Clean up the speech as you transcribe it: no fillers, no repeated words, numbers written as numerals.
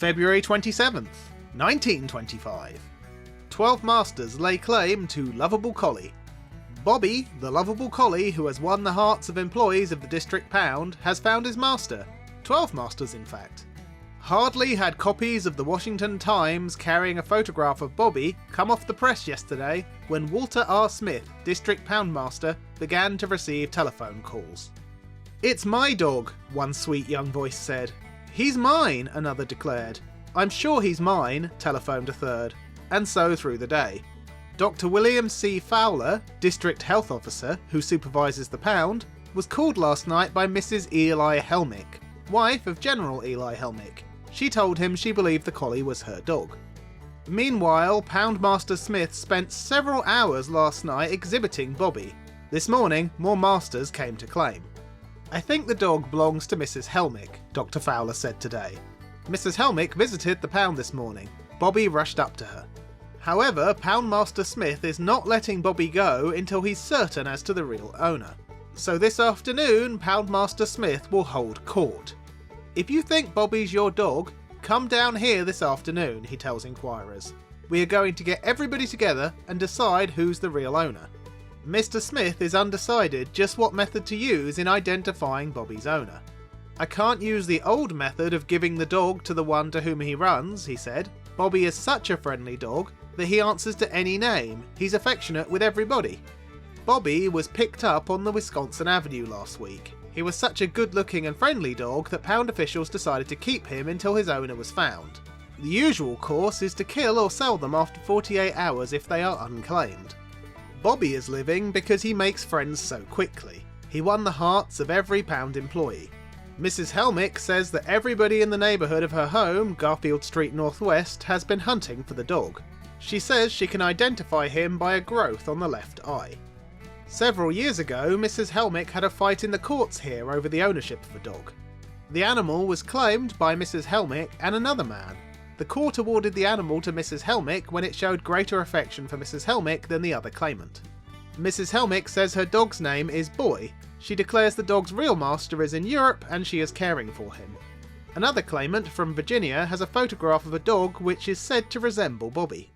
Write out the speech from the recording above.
February 27th, 1925. 12 masters lay claim to lovable collie. Bobbie, the lovable collie who has won the hearts of employees of the District Pound, has found his master. 12 masters, in fact. Hardly had copies of the Washington Times carrying a photograph of Bobbie come off the press yesterday when Walter R. Smith, District Poundmaster, began to receive telephone calls. "It's my dog," one sweet young voice said. "He's mine," another declared. "I'm sure he's mine," telephoned a third. And so through the day. Dr. William C. Fowler, District Health Officer who supervises the Pound, was called last night by Mrs. Eli Helmick, wife of General Eli Helmick. She told him she believed the collie was her dog. Meanwhile, Poundmaster Smith spent several hours last night exhibiting Bobbie. This morning, more masters came to claim. "I think the dog belongs to Mrs. Helmick," Dr. Fowler said today. Mrs. Helmick visited the Pound this morning. Bobbie rushed up to her. However, Poundmaster Smith is not letting Bobbie go until he's certain as to the real owner. So this afternoon, Poundmaster Smith will hold court. "If you think Bobbie's your dog, come down here this afternoon," he tells inquirers. "We are going to get everybody together and decide who's the real owner." Mr. Smith is undecided just what method to use in identifying Bobbie's owner. "I can't use the old method of giving the dog to the one to whom he runs," he said. "Bobbie is such a friendly dog that he answers to any name. He's affectionate with everybody." Bobbie was picked up on the Wisconsin Avenue last week. He was such a good-looking and friendly dog that Pound officials decided to keep him until his owner was found. The usual course is to kill or sell them after 48 hours if they are unclaimed. Bobbie is living because he makes friends so quickly. He won the hearts of every Pound employee. Mrs. Helmick says that everybody in the neighbourhood of her home, Garfield Street Northwest, has been hunting for the dog. She says she can identify him by a growth on the left eye. Several years ago, Mrs. Helmick had a fight in the courts here over the ownership of a dog. The animal was claimed by Mrs. Helmick and another man. The court awarded the animal to Mrs. Helmick when it showed greater affection for Mrs. Helmick than the other claimant. Mrs. Helmick says her dog's name is Boy. She declares the dog's real master is in Europe and she is caring for him. Another claimant from Virginia has a photograph of a dog which is said to resemble Bobbie.